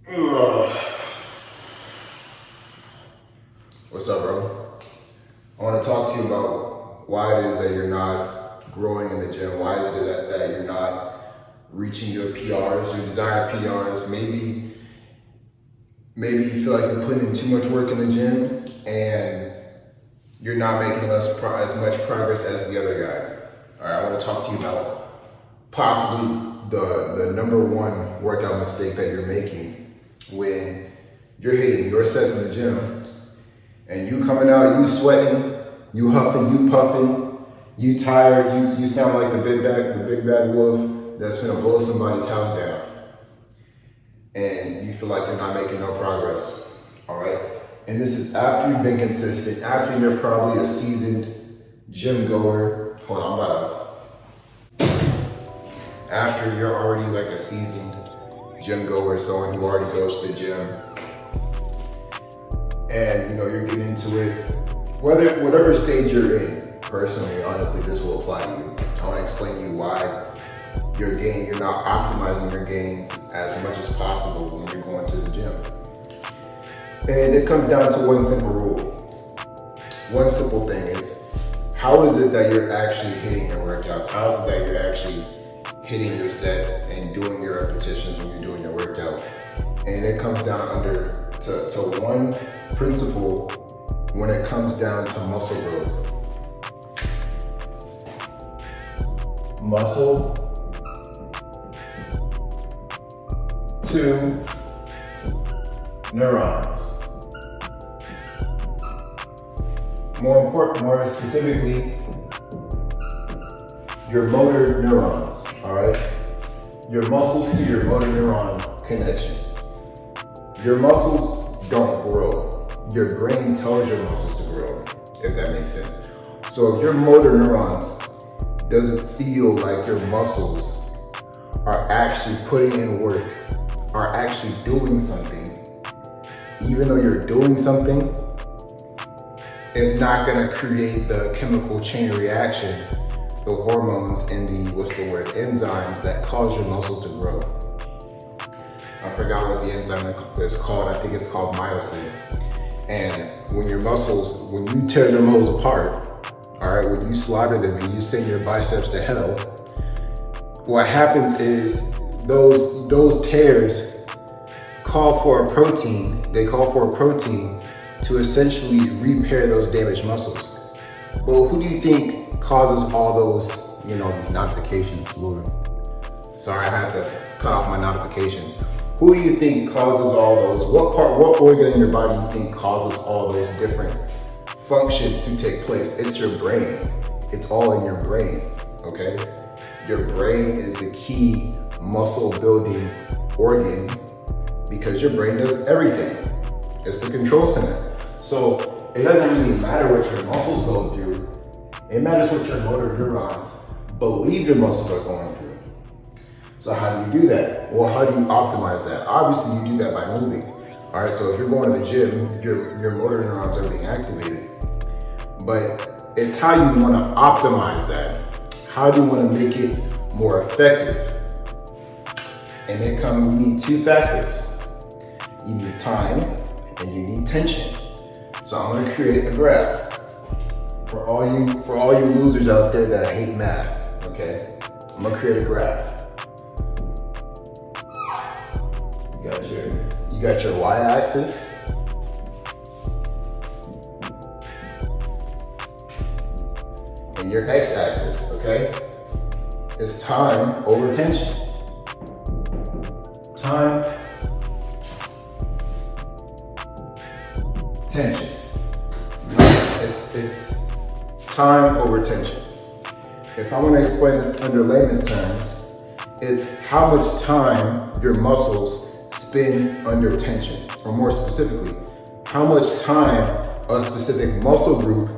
Ugh. What's up, bro? I want to talk to you about why it is that you're not growing in the gym. Why is it that you're not reaching your PRs, your desired PRs? Maybe you feel like you're putting in too much work in the gym and you're not making as much progress as the other guy. All right, I want to talk to you about possibly the number one workout mistake that you're making when you're hitting your sets in the gym and you coming out, you sweating, you huffing, you puffing, you tired, you sound like the big bad wolf that's gonna blow somebody's house down. And you feel like you're not making no progress, all right? And this is after you've been consistent, after you're probably a seasoned gym goer. Hold on, I'm about to. After you're already like a seasoned gym goer, someone who already goes to the gym, and you're getting into it, whatever stage you're in. Personally, honestly, this will apply to you. I want to explain to you why you're not optimizing your gains as much as possible when you're going to the gym. And it comes down to one simple rule. One simple thing is, how is it that you're actually hitting your workouts? How is it that you're actually hitting your sets and doing your repetitions when you're doing your workout? And it comes down to one principle when it comes down to muscle growth. Muscle to neurons. More specifically, your motor neurons, all right? Your muscles to your motor neuron connection. Your muscles don't grow. Your brain tells your muscles to grow, if that makes sense. So if your motor neurons doesn't feel like your muscles are actually putting in work, are actually doing something, even though you're doing something, it's not gonna create the chemical chain reaction, the hormones and the enzymes that cause your muscles to grow. I forgot what the enzyme is called. I think it's called myosin. And when your muscles, when you tear them holes apart, all right, when you slaughter them and you send your biceps to hell, what happens is those tears call for a protein. They call for a protein to essentially repair those damaged muscles. Well, who do you think causes all those, these notifications? Lord. Sorry, I had to cut off my notifications. Who do you think causes all those? What organ in your body do you think causes all those different functions to take place? It's your brain. It's all in your brain, okay? Your brain is the key muscle building organ because your brain does everything. It's the control center. So it doesn't really matter what your muscles go through. It matters what your motor neurons believe your muscles are going through. So how do you do that? Well, how do you optimize that? Obviously, you do that by moving. All right, so if you're going to the gym, your motor neurons are being activated. But it's how you want to optimize that. How do you want to make it more effective? And you need two factors. You need time and you need tension. So I'm going to create a graph for all you losers out there that hate math. Okay, I'm going to create a graph. You got your y-axis, and your x-axis, okay? It's time over tension. Time, tension. It's time over tension. If I want to explain this under layman's terms, it's how much time your muscles spend under tension, or more specifically, how much time a specific muscle group,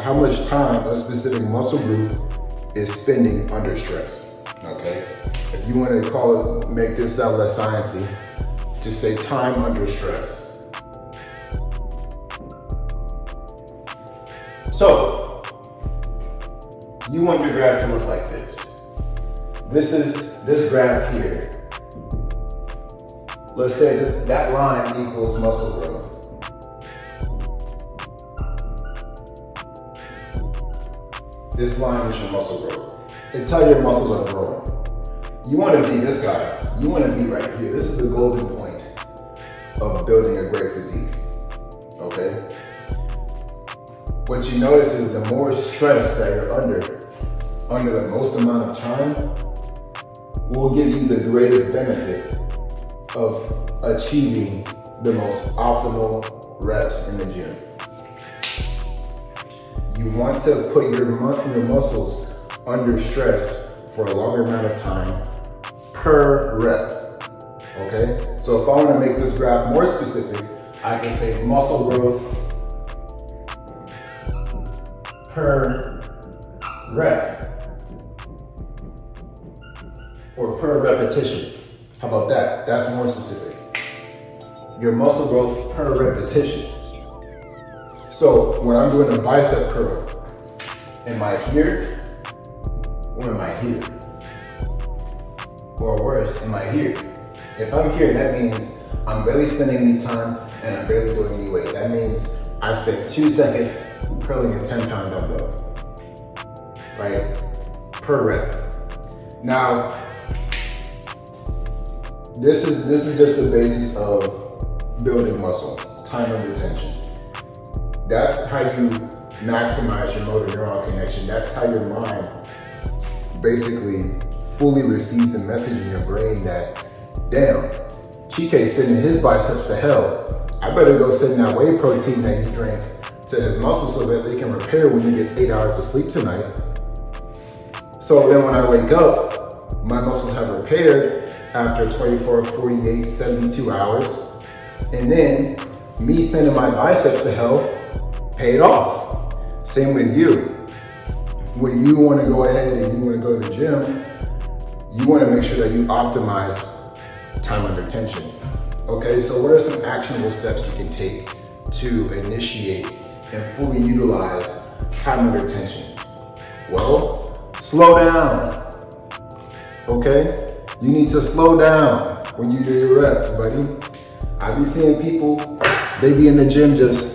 how much time a specific muscle group is spending under stress, okay? If you want to make this sound less sciencey, just say time under stress. So, you want your graph to look like this. This graph here Let's say that line equals muscle growth. This line is your muscle growth. It's how your muscles are growing. You want to be this guy. You want to be right here. This is the golden point of building a great physique. Okay? What you notice is the more stress that you're under the most amount of time, will give you the greatest benefit of achieving the most optimal reps in the gym. You want to put your muscles under stress for a longer amount of time per rep, okay? So if I want to make this graph more specific, I can say muscle growth per rep or per repetition. How about that? That's more specific. Your muscle growth per repetition. So when I'm doing a bicep curl, am I here or am I here? Or worse, am I here? If I'm here, that means I'm barely spending any time and I'm barely doing any weight. That means I spent 2 seconds curling a 10-pound dumbbell, right? Per rep. Now, this is just the basis of building muscle, time under tension. That's how you maximize your motor neuron connection. That's how your mind basically fully receives a message in your brain that, damn, Chike's sending his biceps to hell. I better go send that whey protein that he drank to his muscles so that they can repair when he gets 8 hours of sleep tonight. So then when I wake up, my muscles have repaired after 24, 48, 72 hours. And then me sending my biceps to hell paid off. Same with you. When you want to go ahead and you want to go to the gym, you want to make sure that you optimize time under tension. Okay, so what are some actionable steps you can take to initiate and fully utilize time under tension? Well, slow down. Okay? You need to slow down when you do your reps, buddy. I be seeing people, they be in the gym just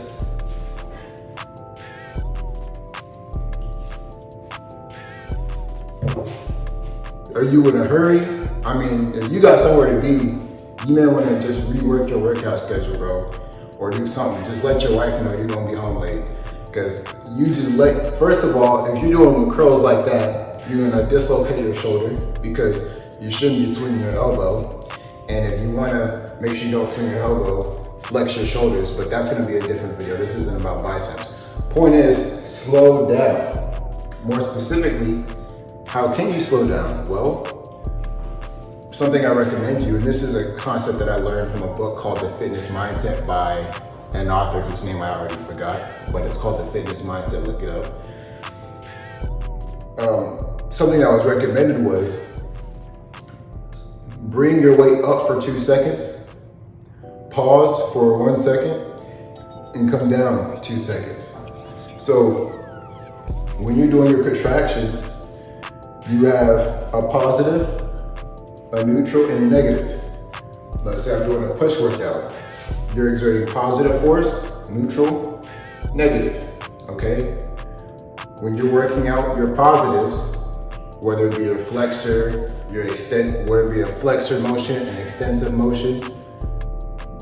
are you in a hurry? I mean, if you got somewhere to be, you may want to just rework your workout schedule, bro, or do something. Just let your wife know you're gonna be home late, because you just first of all, if you're doing curls like that, you're gonna dislocate your shoulder because you shouldn't be swinging your elbow. And if you wanna make sure you don't swing your elbow, flex your shoulders, but that's gonna be a different video. This isn't about biceps. Point is, slow down. More specifically, how can you slow down? Well, something I recommend you, and this is a concept that I learned from a book called The Fitness Mindset by an author whose name I already forgot, but it's called The Fitness Mindset, look it up. Something that was recommended was bring your weight up for 2 seconds, pause for 1 second, and come down 2 seconds. So when you're doing your contractions, you have a positive, a neutral, and a negative. Let's say I'm doing a push workout. You're exerting positive force, neutral, negative, okay? When you're working out your positives, whether it be a flexor, whether it be a flexor motion, an extensive motion,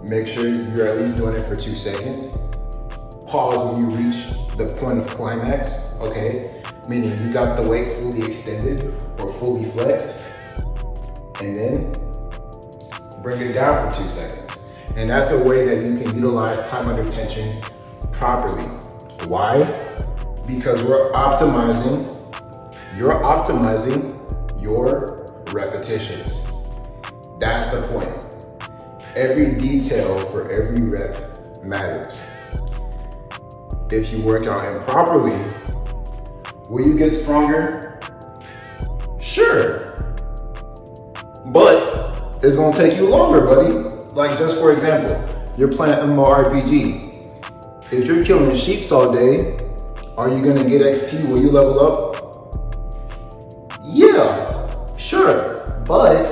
make sure you're at least doing it for 2 seconds. Pause when you reach the point of climax, okay? Meaning you got the weight fully extended or fully flexed, and then bring it down for 2 seconds. And that's a way that you can utilize time under tension properly. Why? Because you're optimizing your repetitions. That's the point. Every detail for every rep matters. If you work out improperly, will you get stronger? Sure. But it's gonna take you longer, buddy. Like, just for example, you're playing MMORPG. If you're killing sheeps all day, are you gonna get XP? Will you level up? Yeah, sure. But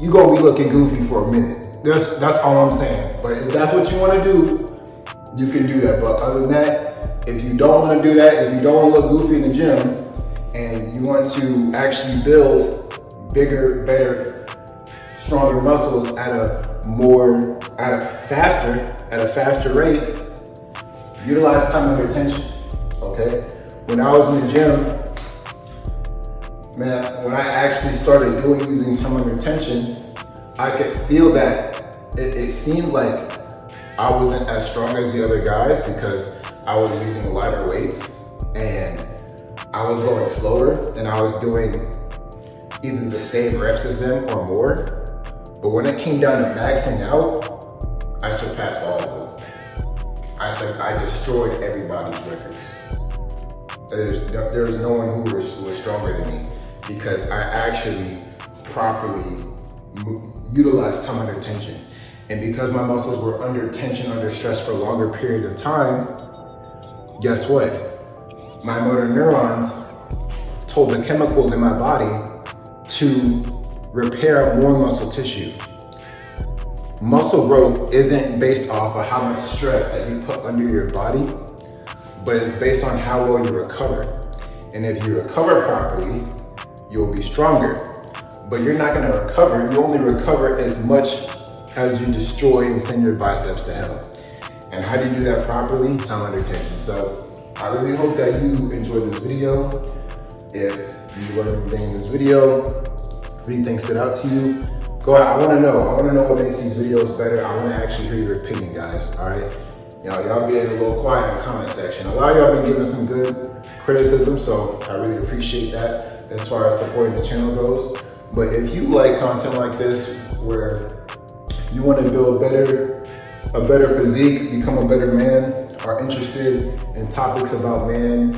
you're gonna be looking goofy for a minute. That's all I'm saying. But if that's what you wanna do, you can do that. But other than that, if you don't wanna do that, if you don't wanna look goofy in the gym, and you want to actually build bigger, better, stronger muscles at a faster rate, utilize time under tension, okay? When I was in the gym, man, when I actually started using time under tension, I could feel that it seemed like I wasn't as strong as the other guys because I was using lighter weights and I was going slower and I was doing either the same reps as them or more. But when it came down to maxing out, I surpassed all of them. I destroyed everybody's records. There was no one who was stronger than me because I actually properly utilized time under tension. And because my muscles were under tension, under stress for longer periods of time, guess what? My motor neurons told the chemicals in my body to repair more muscle tissue. Muscle growth isn't based off of how much stress that you put under your body, but it's based on how well you recover. And if you recover properly, you'll be stronger. But you're not gonna recover, you only recover as much as you destroy and send your biceps to hell. And how do you do that properly? Time under tension. So I really hope that you enjoyed this video. If you learned anything in this video, if anything stood out to you, go ahead. I wanna know what makes these videos better. I wanna actually hear your opinion, guys, all right? Y'all being a little quiet in the comment section. A lot of y'all been giving some good criticism, so I really appreciate that as far as supporting the channel goes. But if you like content like this, where you wanna build a better physique, become a better man, are interested in topics about man,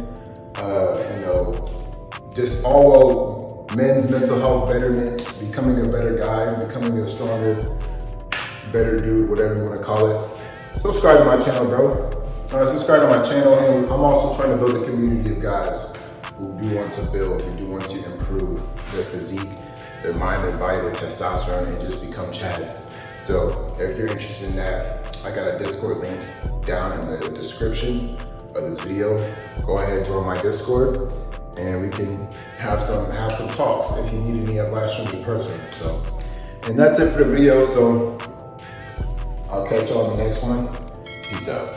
just all men's mental health betterment, becoming a better guy, becoming a stronger, better dude, whatever you want to call it, subscribe to my channel, bro. Subscribe to my channel, and I'm also trying to build a community of guys who do want to build, who do want to improve their physique, their mind, their body, their testosterone, and just become chads. So if you're interested in that, I got a Discord link down in the description of this video. Go ahead and join my Discord, and we can have some talks if you need any advice from me personally. So, and that's it for the video. So I'll catch y'all on the next one. Peace out.